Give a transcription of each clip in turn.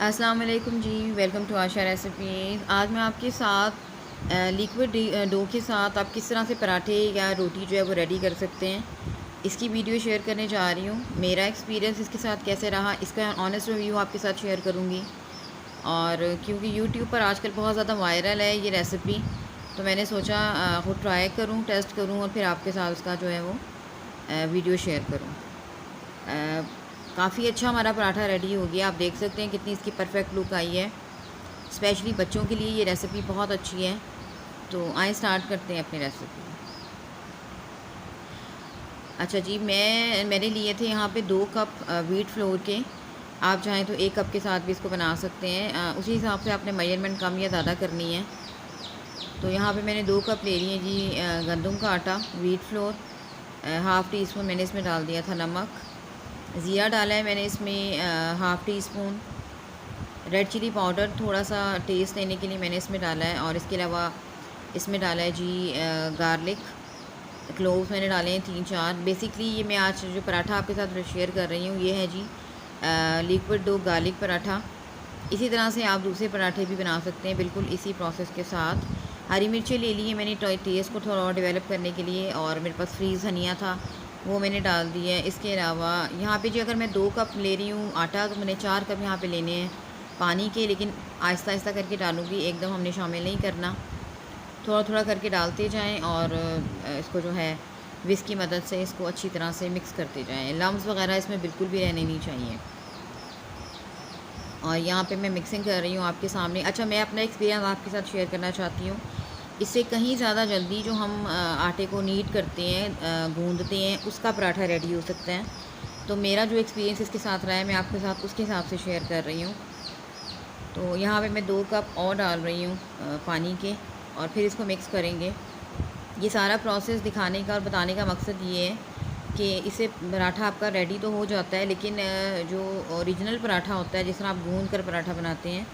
अस्सलाम वालेकुम जी, welcome to Asha recipes. आज मैं आपके साथ लिक्विड डो के साथ आप किस तरह से पराठे या रोटी जो है वो रेडी कर सकते हैं, इसकी वीडियो शेयर करने जा रही हूँ। मेरा एक्सपीरियंस इसके साथ कैसे रहा, इसका ऑनेस्ट रिव्यू आपके साथ शेयर करूँगी। और क्योंकि यूट्यूब पर आजकल बहुत ज़्यादा वायरल है ये रेसिपी, तो मैंने सोचा खुद ट्राई करूँ, टेस्ट करूँ और फिर आपके साथ उसका जो है वो वीडियो शेयर करूँ। काफ़ी अच्छा हमारा पराठा रेडी हो गया। आप देख सकते हैं कितनी इसकी परफेक्ट लुक आई है। स्पेशली बच्चों के लिए ये रेसिपी बहुत अच्छी है। तो आइए स्टार्ट करते हैं अपनी रेसिपी। अच्छा जी, मैंने लिए थे यहाँ पे 2 कप व्हीट फ्लोर के। आप चाहें तो 1 कप के साथ भी इसको बना सकते हैं। उसी हिसाब से आपने मेजरमेंट कम या ज़्यादा करनी है। तो यहाँ पे मैंने 2 कप ले लिए जी गंदम का आटा, wheat flour. Half tea spoon मैंने इसमें डाल दिया था नमक। ज़ीरा डाला है मैंने इसमें half teaspoon. Red chilli powder थोड़ा सा टेस्ट देने के लिए मैंने इसमें डाला है। और इसके अलावा इसमें डाला है जी गार्लिक क्लोव्स मैंने डाले हैं 3-4। बेसिकली ये मैं आज जो पराठा आपके साथ शेयर कर रही हूँ ये है जी लिक्विड डो गार्लिक पराठा। इसी तरह से आप दूसरे पराठे भी बना सकते हैं बिल्कुल इसी प्रोसेस के साथ। हरी मिर्चें ले ली है मैंने टेस्ट को थोड़ा और डेवलप करने के लिए, और मेरे पास फ्रीज़ धनिया था वो मैंने डाल दिया है। इसके अलावा यहाँ पे जी अगर मैं 2 कप ले रही हूँ आटा, तो मैंने 4 कप यहाँ पे लेने हैं पानी के, लेकिन आहिस्ता आहिस्ता करके डालूँगी, एकदम हमने शामिल नहीं करना। थोड़ा थोड़ा करके डालते जाएं और इसको जो है विस्क की मदद से इसको अच्छी तरह से मिक्स करते जाएं। लम्स वगैरह इसमें बिल्कुल भी रहने नहीं चाहिए। और यहाँ पे मैं मिक्सिंग कर रही हूँ आपके सामने। अच्छा, मैं अपना एक्सपीरियंस आपके साथ शेयर करना चाहती हूँ। इससे कहीं ज़्यादा जल्दी जो हम आटे को नीड करते हैं, गूँधते हैं, उसका पराठा रेडी हो सकता है। तो मेरा जो एक्सपीरियंस इसके साथ रहा है मैं आपके साथ उसके हिसाब से शेयर कर रही हूँ। तो यहाँ पे मैं 2 कप और डाल रही हूँ पानी के, और फिर इसको मिक्स करेंगे। ये सारा प्रोसेस दिखाने का और बताने का मकसद ये है कि इससे पराठा आपका रेडी तो हो जाता है, लेकिन जो ओरिजिनल पराठा होता है जिस तरह आप गूँध कर पराठा बनाते हैं,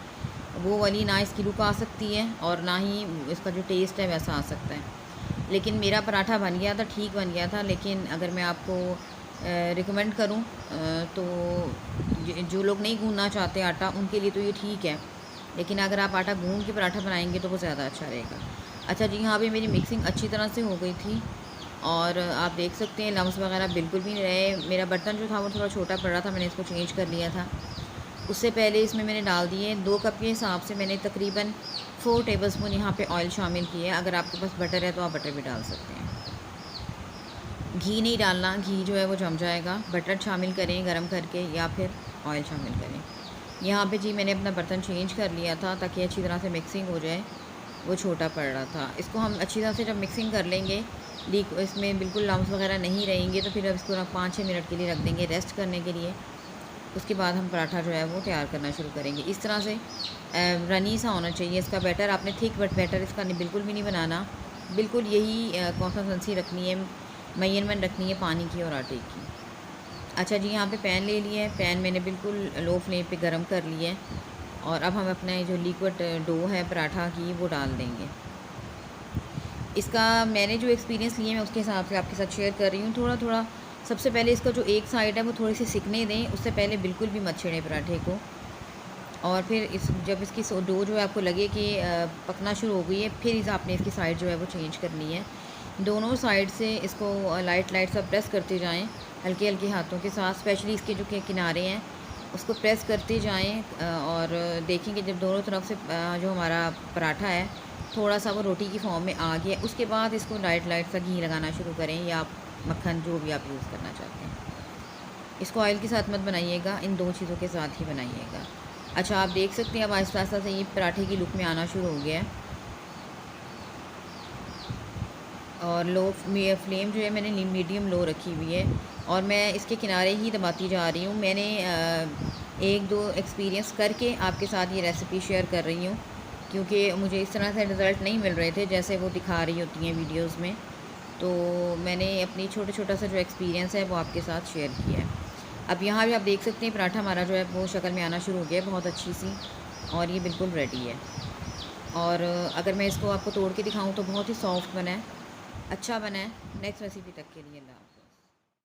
वो वाली ना इसकी लुक आ सकती है और ना ही इसका जो टेस्ट है वैसा आ सकता है। लेकिन मेरा पराठा बन गया था, ठीक बन गया था। लेकिन अगर मैं आपको रिकमेंड करूं तो जो लोग नहीं गूँधना चाहते आटा, उनके लिए तो ये ठीक है। लेकिन अगर आप आटा गूँध के पराठा बनाएंगे तो वो ज़्यादा अच्छा रहेगा। अच्छा जी, यहाँ पे मेरी मिक्सिंग अच्छी तरह से हो गई थी, और आप देख सकते हैं लम्स वगैरह बिल्कुल भी नहीं रहे। मेरा बर्तन जो था वो थोड़ा छोटा पड़ रहा था, मैंने इसको चेंज कर लिया था। उससे पहले इसमें मैंने डाल दिए 2 कप के हिसाब से मैंने तकरीबन 4 टेबलस्पून यहाँ पे ऑयल शामिल किया है। अगर आपके पास बटर है तो आप बटर भी डाल सकते हैं। घी नहीं डालना, घी जो है वो जम जाएगा। बटर शामिल करें गरम करके, या फिर ऑयल शामिल करें। यहाँ पे जी मैंने अपना बर्तन चेंज कर लिया था ताकि अच्छी तरह से मिक्सिंग हो जाए। वो छोटा पड़ रहा था। इसको हम अच्छी तरह से जब मिक्सिंग कर लेंगे, लीक इसमें बिल्कुल लम्स वगैरह नहीं रहेंगे, तो फिर अब इसको 5-6 मिनट के लिए रख देंगे रेस्ट करने के लिए। उसके बाद हम पराठा जो है वो तैयार करना शुरू करेंगे। इस तरह से रनी सा होना चाहिए इसका बैटर। आपने थिक बैटर इसका बिल्कुल भी नहीं बनाना। बिल्कुल यही कंसिस्टेंसी रखनी है, मेजरमेंट रखनी है पानी की और आटे की। अच्छा जी, यहाँ पे पैन ले लिया है। पैन मैंने बिल्कुल लो फ्लेम पे गरम कर लिया है, और अब हम अपना जो लिक्विड डो है पराठा की वो डाल देंगे। इसका मैंने जो एक्सपीरियंस लिए मैं उसके हिसाब से आपके साथ शेयर कर रही हूँ। थोड़ा थोड़ा सबसे पहले इसका जो एक साइड है वो थोड़ी सी सिकने दें, उससे पहले बिल्कुल भी मत छेड़ें पराठे को। और फिर जब इसकी डो जो है आपको लगे कि पकना शुरू हो गई है, फिर आपने इसकी साइड जो है वो चेंज करनी है। दोनों साइड से इसको लाइट लाइट सा प्रेस करते जाएं हल्के हल्के हाथों के साथ। स्पेशली इसके जो किनारे हैं उसको प्रेस करते जाएं, और देखेंगे जब दोनों तरफ से जो हमारा पराठा है थोड़ा सा वो रोटी की फॉर्म में आ गया, उसके बाद इसको लाइट लाइट सा घी लगाना शुरू करें, या आप मक्खन जो भी आप यूज़ करना चाहते हैं। इसको ऑयल के साथ मत बनाइएगा, इन 2 चीज़ों के साथ ही बनाइएगा। अच्छा, आप देख सकते हैं अब आहिस्ता आहिस्ता से ये पराठे की लुक में आना शुरू हो गया है। और लो फ्लेम जो है मैंने मीडियम लो रखी हुई है, और मैं इसके किनारे ही दबाती जा रही हूँ। मैंने 1-2 एक्सपीरियंस करके आपके साथ ये रेसिपी शेयर कर रही हूँ, क्योंकि मुझे इस तरह से रिज़ल्ट नहीं मिल रहे थे जैसे वो दिखा रही होती हैं वीडियोस में। तो मैंने अपनी छोटा सा जो एक्सपीरियंस है वो आपके साथ शेयर किया है। अब यहाँ भी आप देख सकते हैं पराठा हमारा जो है वो शक्ल में आना शुरू हो गया है बहुत अच्छी सी, और ये बिल्कुल रेडी है। और अगर मैं इसको आपको तोड़ के दिखाऊँ तो बहुत ही सॉफ्ट बना है, अच्छा बना है। नेक्स्ट रेसिपी तक के लिए अल्लाह।